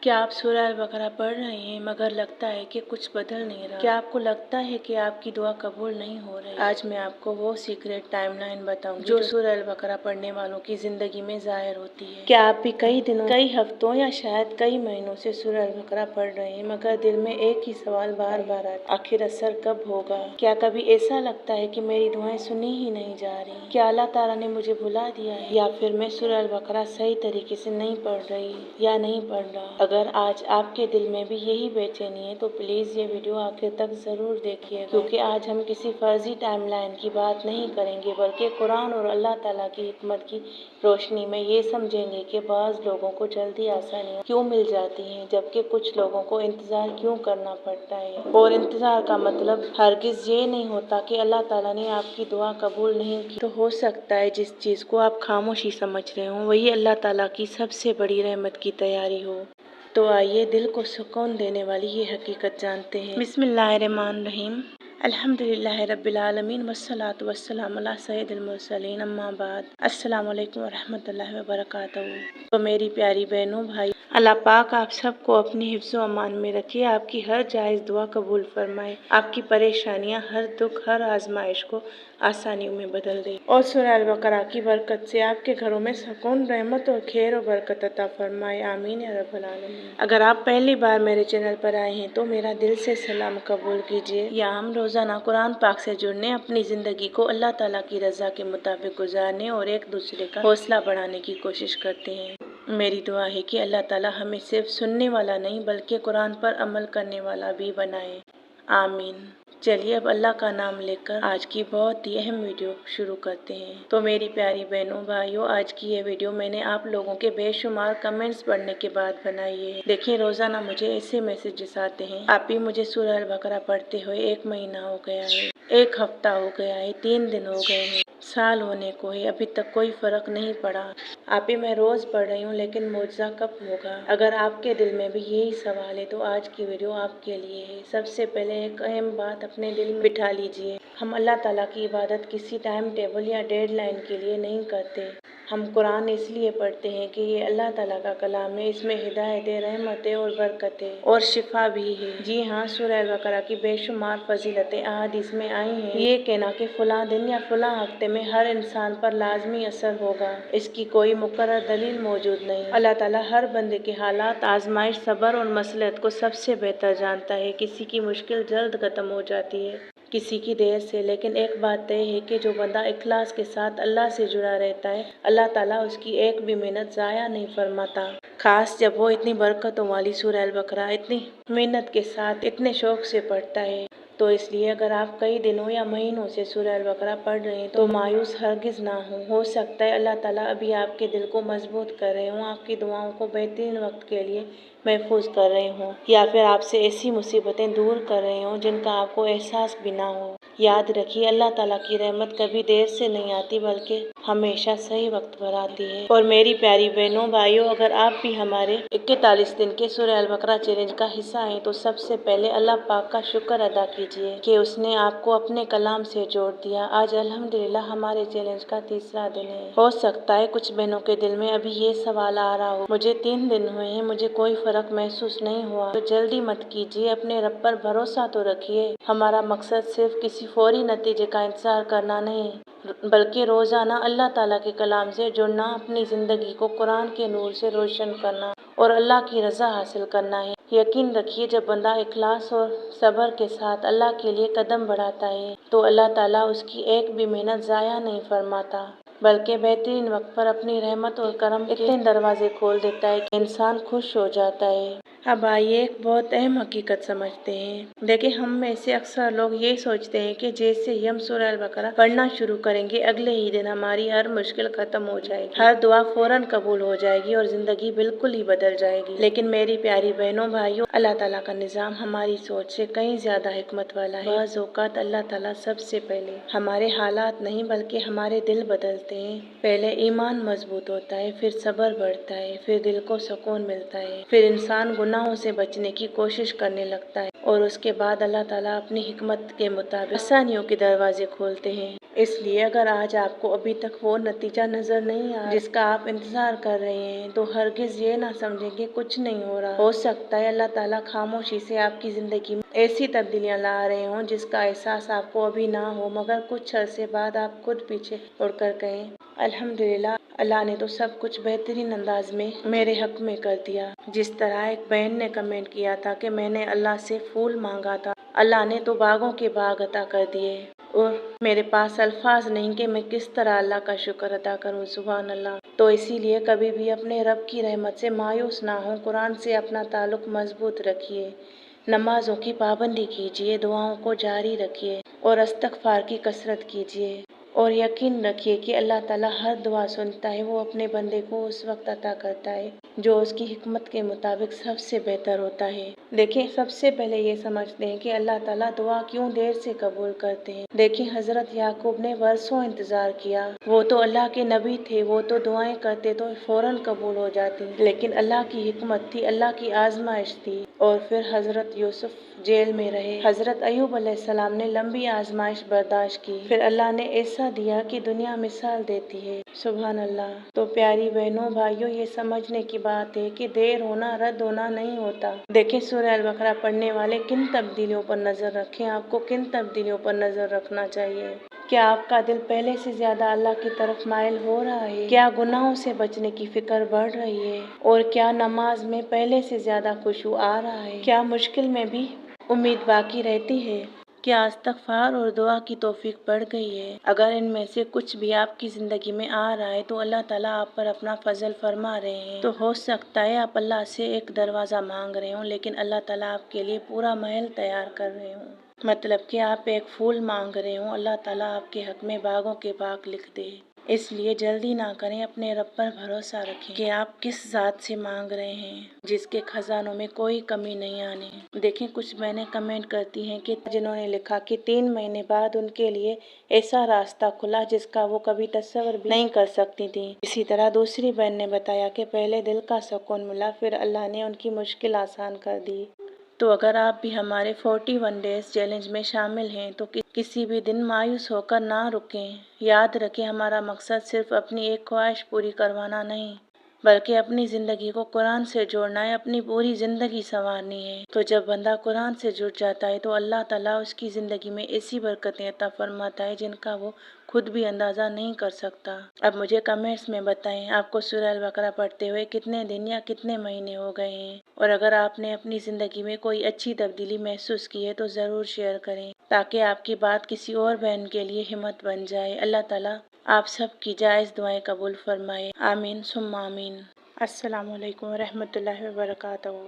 क्या आप सूरह अल-बकरा पढ़ रहे हैं मगर लगता है कि कुछ बदल नहीं रहा? क्या आपको लगता है कि आपकी दुआ कबूल नहीं हो रही? आज मैं आपको वो सीक्रेट टाइमलाइन बताऊंगी जो सूरह अल-बकरा पढ़ने वालों की जिंदगी में जाहिर होती है। क्या आप भी कई दिनों, कई हफ्तों या शायद कई महीनों से सूरह अल-बकरा पढ़ रहे हैं मगर दिल में एक ही सवाल बार बार आता है, आखिर असर कब होगा? क्या कभी ऐसा लगता है कि मेरी दुआएं सुनी ही नहीं जा रही? क्या अल्लाह ताला ने मुझे भुला दिया है, या फिर मैं सूरह अल-बकरा सही तरीके से नहीं पढ़ रही या नहीं पढ़ रहा? अगर आज आपके दिल में भी यही बेचैनी है तो प्लीज ये वीडियो आखिर तक जरूर देखिएगा, क्योंकि आज हम किसी फर्जी टाइमलाइन की बात नहीं करेंगे बल्कि कुरान और अल्लाह ताला की हिकमत की रोशनी में ये समझेंगे कि बाज़ लोगों को जल्दी आसानियाँ क्यों मिल जाती हैं जबकि कुछ लोगों को इंतजार क्यों करना पड़ता है। और इंतजार का मतलब हरगिज ये नहीं होता कि अल्लाह ताला ने आपकी दुआ कबूल नहीं की। तो हो सकता है जिस चीज को आप खामोशी समझ रहे हो वही अल्लाह ताला की सबसे बड़ी रहमत की तैयारी हो। तो आइए दिल को सुकून देने वाली ये हकीकत जानते हैं। बिस्मिल्लाहिर्रहमानिर्रहीम। अल्हम्दुलिल्लाहि रब्बिल आलमीन वस्सलातु वस्सलामु अला सय्यिदिल मुरसलीन अम्मा बाद। अस्सलामु अलैकुम वरहमतुल्लाहि वबरकातुहू। तो मेरी प्यारी बहनों भाई, अल्लाह पाक आप सबको अपनी हिफ्ज़ो अमान में रखे, आपकी हर जायज़ दुआ कबूल फरमाए, आपकी परेशानियां, हर दुख, हर आजमाइश को आसानियों में बदल दे और सूरह अल-बकरा की बरकत से आपके घरों में सुकून, रहमत और खैर और बरकत अता फरमाए। आमीन या रब्बल आलमीन। अगर आप पहली बार मेरे चैनल पर आए हैं तो मेरा दिल से सलाम कबूल कीजिए। या हम रोजाना कुरान पाक से जुड़ने, अपनी जिंदगी को अल्लाह ताला की रजा के मुताबिक गुजारने और एक दूसरे का हौसला बढ़ाने की कोशिश करते हैं। मेरी दुआ है कि अल्लाह ताला हमें सिर्फ सुनने वाला नहीं बल्कि कुरान पर अमल करने वाला भी बनाए। आमीन। चलिए अब अल्लाह का नाम लेकर आज की बहुत ही अहम वीडियो शुरू करते हैं। तो मेरी प्यारी बहनों भाइयों, आज की ये वीडियो मैंने आप लोगों के बेशुमार कमेंट्स पढ़ने के बाद बनाई है। देखिए रोजाना मुझे ऐसे मैसेजेस आते हैं, आप ही मुझे सूरह अल-बकरा पढ़ते हुए 1 महीना हो गया है, 1 हफ्ता हो गया है, 3 दिन हो गए हैं, साल होने को है, अभी तक कोई फर्क नहीं पड़ा। आप ही मैं रोज पढ़ रही हूँ लेकिन मुआवजा कब होगा? अगर आपके दिल में भी यही सवाल है तो आज की वीडियो आपके लिए है। सबसे पहले एक अहम बात अपने दिल में बिठा लीजिए, हम अल्लाह ताला की इबादत किसी टाइम टेबल या डेडलाइन के लिए नहीं करते। हम कुरान इसलिए पढ़ते हैं कि ये अल्लाह ताला का कलाम है, इसमें हिदायतें, रहमतें और बरकतें और शिफा भी है। जी हाँ, सूरह अल-बकरा की बेशुमार फजीलतें अहादीस में आई हैं। ये कहना कि फलां दिन या फलां हफ्ते में हर इंसान पर लाजमी असर होगा, इसकी कोई मुकर्रर दलील मौजूद नहीं। अल्लाह ताला हर बंदे के हालात, आजमाइश, सब्र और मसलहत को सबसे बेहतर जानता है। किसी की मुश्किल जल्द खत्म हो जाती है, किसी की देर से, लेकिन एक बात तय है कि जो बंदा इखलास के साथ अल्लाह से जुड़ा रहता है अल्लाह ताला उसकी एक भी मेहनत जाया नहीं फरमाता, खास जब वो इतनी बरकतों वाली सूरह अल-बकरा इतनी मेहनत के साथ, इतने शौक से पढ़ता है। तो इसलिए अगर आप कई दिनों या महीनों से सूरह अल-बकरा पढ़ रहे हैं तो मायूस हरगिज ना हो सकता है अल्लाह ताला अभी आपके दिल को मजबूत कर रहे हों, आपकी दुआओं को बेहतरीन वक्त के लिए महफूज कर रहे हों, या फिर आपसे ऐसी मुसीबतें दूर कर रहे हों जिनका आपको एहसास भी ना हो। याद रखिए अल्लाह ताला की रहमत कभी देर से नहीं आती बल्कि हमेशा सही वक्त पर आती है। और मेरी प्यारी बहनों भाइयों, अगर आप भी हमारे 41 दिन के सूरह अल-बकरा चैलेंज का हिस्सा हैं तो सबसे पहले अल्लाह पाक का शुक्र अदा कीजिए कि उसने आपको अपने कलाम से जोड़ दिया। आज अल्हम्दुलिल्लाह हमारे चैलेंज का 3रा दिन है। हो सकता है कुछ बहनों के दिल में अभी ये सवाल आ रहा हो, मुझे 3 दिन हुए हैं, मुझे कोई फर्क महसूस नहीं हुआ। तो जल्दी मत कीजिए, अपने रब पर भरोसा तो रखिए। हमारा मकसद सिर्फ किसी फौरी नतीजे का इंतजार करना नहीं बल्कि रोजाना अल्लाह ताला के कलाम से जुड़ना, अपनी जिंदगी को कुरान के नूर से रोशन करना और अल्लाह की रजा हासिल करना है। यकीन रखिए जब बंदा इखलास और सब्र के साथ अल्लाह के लिए कदम बढ़ाता है तो अल्लाह ताला उसकी एक भी मेहनत जाया नहीं फरमाता बल्कि बेहतरीन वक्त पर अपनी रहमत और करम के इतने दरवाजे खोल देता है कि इंसान खुश हो जाता है। अब आइए एक बहुत अहम हकीकत समझते हैं। देखिए हम में से अक्सर लोग ये सोचते हैं कि जैसे ही हम सूरह अल-बकरा पढ़ना शुरू करेंगे अगले ही दिन हमारी हर मुश्किल खत्म हो जाएगी, हर दुआ फौरन कबूल हो जाएगी और जिंदगी बिल्कुल ही बदल जाएगी। लेकिन मेरी प्यारी बहनों भाइयों, अल्लाह ताला का निज़ाम हमारी सोच से कहीं ज्यादा हिकमत वाला है। बाज़ औक़ात अल्लाह ताला सबसे पहले हमारे हालात नहीं बल्कि हमारे दिल बदलते हैं। पहले ईमान मजबूत होता है, फिर सब्र बढ़ता है, फिर दिल को सुकून मिलता है, फिर इंसान गुनाह गुनाहों से बचने की कोशिश करने लगता है और उसके बाद अल्लाह ताला अपनी हिकमत के मुताबिक आसानियों के दरवाजे खोलते हैं। इसलिए अगर आज आपको अभी तक वो नतीजा नजर नहीं आ जिसका आप इंतजार कर रहे हैं तो हरगिज ये ना समझें कि कुछ नहीं हो रहा। हो सकता है अल्लाह ताला खामोशी से आपकी जिंदगी में ऐसी तब्दीलियां ला रहे हों जिसका एहसास आपको अभी ना हो, मगर कुछ अरसे बाद आप खुद पीछे मुड़कर कहें, अल्हम्दुलिल्लाह, अल्लाह ने तो सब कुछ बेहतरीन अंदाज में मेरे हक में कर दिया। जिस तरह एक बहन ने कमेंट किया था कि मैंने अल्लाह से फूल मांगा था, अल्लाह ने तो बागों के बाग अता कर दिए और मेरे पास अल्फाज नहीं कि मैं किस तरह अल्लाह का शुक्र अदा करूं, सुभान अल्लाह। तो इसीलिए कभी भी अपने रब की रहमत से मायूस ना हो, कुरान से अपना ताल्लुक मजबूत रखिए, नमाजों की पाबंदी कीजिए, दुआओं को जारी रखिए और इस्तगफार की कसरत कीजिए और यकीन रखिए कि अल्लाह ताला हर दुआ सुनता है। वो अपने बंदे को उस वक्त अता करता है जो उसकी हिकमत के मुताबिक सबसे बेहतर होता है। देखिए, सबसे पहले ये समझते हैं कि अल्लाह ताला दुआ क्यों देर से कबूल करते हैं। देखिए, हजरत याकूब ने वर्षों इंतजार किया। वो तो अल्लाह के नबी थे, वो तो दुआएं करते तो फौरन कबूल हो जाती, लेकिन अल्लाह की हिकमत थी, अल्लाह की आजमाइश थी। और फिर हजरत यूसुफ जेल में रहे। हजरत अयूब अलैहिस्सलाम ने लंबी आजमाइश बर्दाश्त की, फिर अल्लाह ने ऐसा दिया कि दुनिया मिसाल देती है, सुभान अल्लाह। तो प्यारी बहनों भाइयों, ये समझने की बात है कि देर होना रद्द होना नहीं होता। देखें, सूरह अल बकरा पढ़ने वाले किन तब्दीलियों पर नजर रखें, आपको किन तब्दीलियों पर नजर रखना चाहिए। क्या आपका दिल पहले से ज्यादा अल्लाह की तरफ माइल हो रहा है? क्या गुनाहों से बचने की फिक्र बढ़ रही है? और क्या नमाज में पहले से ज्यादा खुशू आ रहा है? क्या मुश्किल में भी उम्मीद बाकी रहती है? क्या इस्तगफार और दुआ की तौफीक बढ़ गई है? अगर इनमें से कुछ भी आपकी जिंदगी में आ रहा है तो अल्लाह ताला आप पर अपना फजल फरमा रहे हैं। तो हो सकता है आप अल्लाह से एक दरवाजा मांग रहे हो, लेकिन अल्लाह ताला आपके लिए पूरा महल तैयार कर रहे हो। मतलब कि आप एक फूल मांग रहे हो, अल्लाह ताला आपके हक में बागों के बाग लिख दे। इसलिए जल्दी ना करें, अपने रब पर भरोसा रखें कि आप किस ज़ात से मांग रहे हैं जिसके खजानों में कोई कमी नहीं आने। देखें, कुछ बहनें कमेंट करती हैं कि जिन्होंने लिखा कि 3 महीने बाद उनके लिए ऐसा रास्ता खुला जिसका वो कभी तस्वर भी नहीं कर सकती थी। इसी तरह दूसरी बहन ने बताया कि पहले दिल का सुकून मिला, फिर अल्लाह ने उनकी मुश्किल आसान कर दी। तो अगर आप भी हमारे 41 डेज चैलेंज में शामिल हैं तो किसी भी दिन मायूस होकर ना रुकें। याद रखें, हमारा मकसद सिर्फ अपनी एक ख्वाहिश पूरी करवाना नहीं, बल्कि अपनी ज़िंदगी को कुरान से जोड़ना है, अपनी पूरी ज़िंदगी संवारनी है। तो जब बंदा कुरान से जुड़ जाता है तो अल्लाह ताला उसकी ज़िंदगी में ऐसी बरकतें अता फरमाता है जिनका वो खुद भी अंदाज़ा नहीं कर सकता। अब मुझे कमेंट्स में बताएं, आपको सूरह अल बकरा पढ़ते हुए कितने दिन या कितने महीने हो गए हैं, और अगर आपने अपनी ज़िंदगी में कोई अच्छी तब्दीली महसूस की है तो ज़रूर शेयर करें, ताकि आपकी बात किसी और बहन के लिए हिम्मत बन जाए। अल्लाह ताला आप सब की जायज़ दुआएं कबूल फरमाए। आमीन सुम्मा आमीन। अस्सलामु अलैकुम रहमतुल्लाहि व बरकातहू।